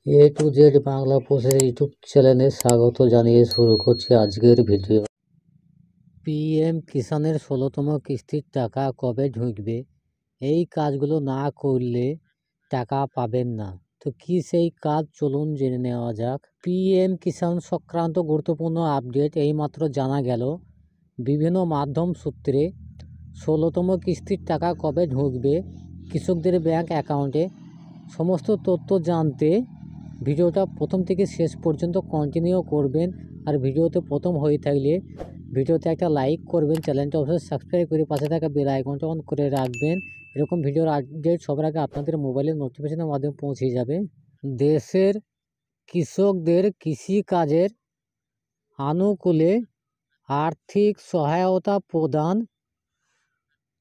A to Z Bangla পোস্টের YouTube চ্যানেলে স্বাগত জানিয়ে শুরু করছি আজকের ভিডিও। পিএম কিষানের 16তম কিস্তির টাকা কবে ঢুকবে? এই কাজগুলো না করলে টাকা পাবেন না। তো কি সেই কাজ, চলুন জেনে নেওয়া যাক। পিএম কিষান সংক্রান্ত গুরুত্বপূর্ণ আপডেট এইমাত্র জানা গেল। বিভিন্ন মাধ্যম সূত্রে 16তম কিস্তির টাকা কবে ঢুকবে কৃষকদের ব্যাংক অ্যাকাউন্টে, সমস্ত তথ্য জানতে ভিডিওটা প্রথম থেকে শেষ পর্যন্ত কন্টিনিউ করবেন। আর ভিডিওতে প্রথম হয়ে থাকলে ভিডিওতে একটা লাইক করবেন, চ্যানেলটা অবশ্যই সাবস্ক্রাইব করে পাশে থাকা বেল আইকনটা অন করে রাখবেন। এরকম ভিডিওর আপডেট সবার আগে আপনাদের মোবাইলের নোটিফিকেশনের মাধ্যমে পৌঁছে যাবে। দেশের কৃষকদের কৃষিকাজের আনুকূলে আর্থিক সহায়তা প্রদান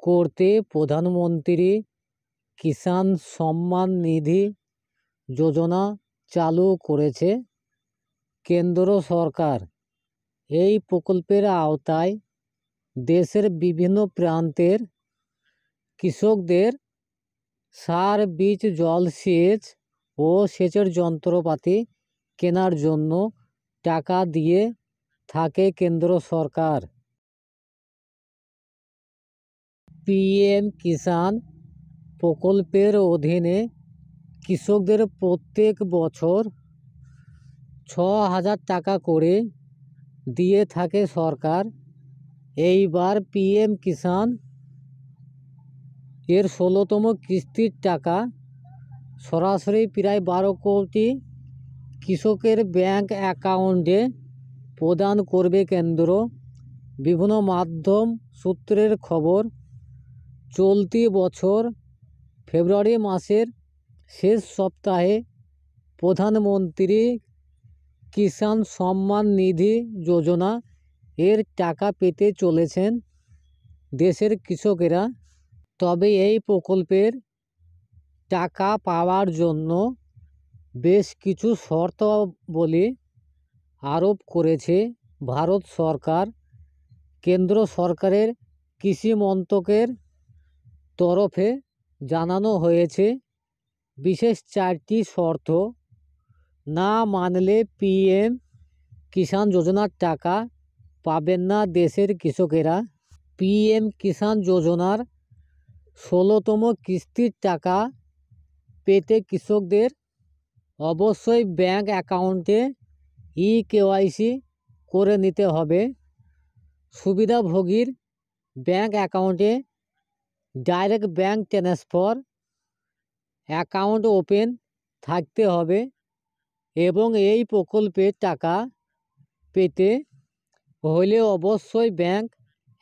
করতে প্রধানমন্ত্রী কিষাণ সম্মান নিধি যোজনা চালু করেছে কেন্দ্র সরকার। এই প্রকল্পের আওতায় দেশের বিভিন্ন প্রান্তের কৃষকদের সার, বীজ, জলসেচ ও সেচের যন্ত্রপাতি কেনার জন্য টাকা দিয়ে থাকে কেন্দ্র সরকার। পিএম কিষাণ প্রকল্পের অধীনে কৃষকদের প্রত্যেক বছর 6,000 টাকা করে দিয়ে থাকে সরকার। এইবার পিএম কিষাণ এর 16তম কিস্তির টাকা সরাসরি প্রায় 12 কোটি কৃষকের ব্যাংক অ্যাকাউন্টে প্রদান করবে কেন্দ্র। বিভিন্ন মাধ্যম সূত্রের খবর, চলতি বছর ফেব্রুয়ারি মাসের শেষ সপ্তাহে প্রধানমন্ত্রী কিষাণ সম্মান নিধি যোজনা এর টাকা পেতে চলেছেন দেশের কৃষকেরা। তবে এই প্রকল্পের টাকা পাওয়ার জন্য বেশ কিছু শর্তাবলী আরোপ করেছে ভারত সরকার। কেন্দ্র সরকারের কৃষি মন্ত্রকের তরফে জানানো হয়েছে, বিশেষ 4টি শর্ত না মানলে পিএম কিষাণ যোজনার টাকা পাবেন না দেশের কৃষকেরা। পিএম কিষাণ যোজনার 16তম কিস্তির টাকা পেতে কৃষকদের অবশ্যই ব্যাংক অ্যাকাউন্টে KYC করে নিতে হবে। সুবিধাভোগীর ব্যাংক অ্যাকাউন্টে direct bank transfer account open থাকতে হবে এবং এই প্রকল্পের টাকা পেতে হলে অবশ্যই ব্যাংক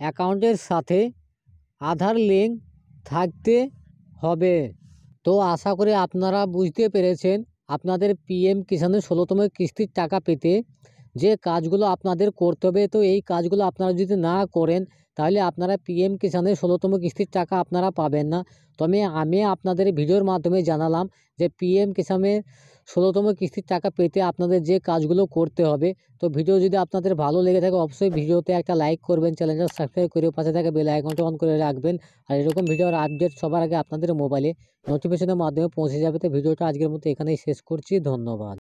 অ্যাকাউন্টের সাথে আধার লিঙ্ক থাকতে হবে। তো আশা করি আপনারা বুঝতে পেরেছেন আপনাদের পিএম কিষাণের 16তম কিস্তির টাকা পেতে যে কাজগুলো আপনাদের করতে হবে। তো এই কাজগুলো আপনারা যদি না করেন তাহলে আপনারা পিএম কিষাণের 16তম কিস্তির টাকা আপনারা পাবেন না। তবে আমি আপনাদের ভিডিওর মাধ্যমে জানালাম যে পিএম কিষাণের 16তম কিস্তির টাকা পেতে আপনাদের যে কাজগুলো করতে হবে। তো ভিডিও যদি আপনাদের ভালো লেগে থাকে অবশ্যই ভিডিওতে একটা লাইক করবেন, চ্যানেলটা সাবস্ক্রাইব করে পাশে থাকা বেল আইকনটা অন করে রাখবেন। আর এরকম ভিডিওর আপডেট সবার আগে আপনাদের মোবাইলে নোটিফিকেশনের মাধ্যমে পৌঁছে যাবে। তো ভিডিওটা আজকের মতো এখানেই শেষ করছি। ধন্যবাদ।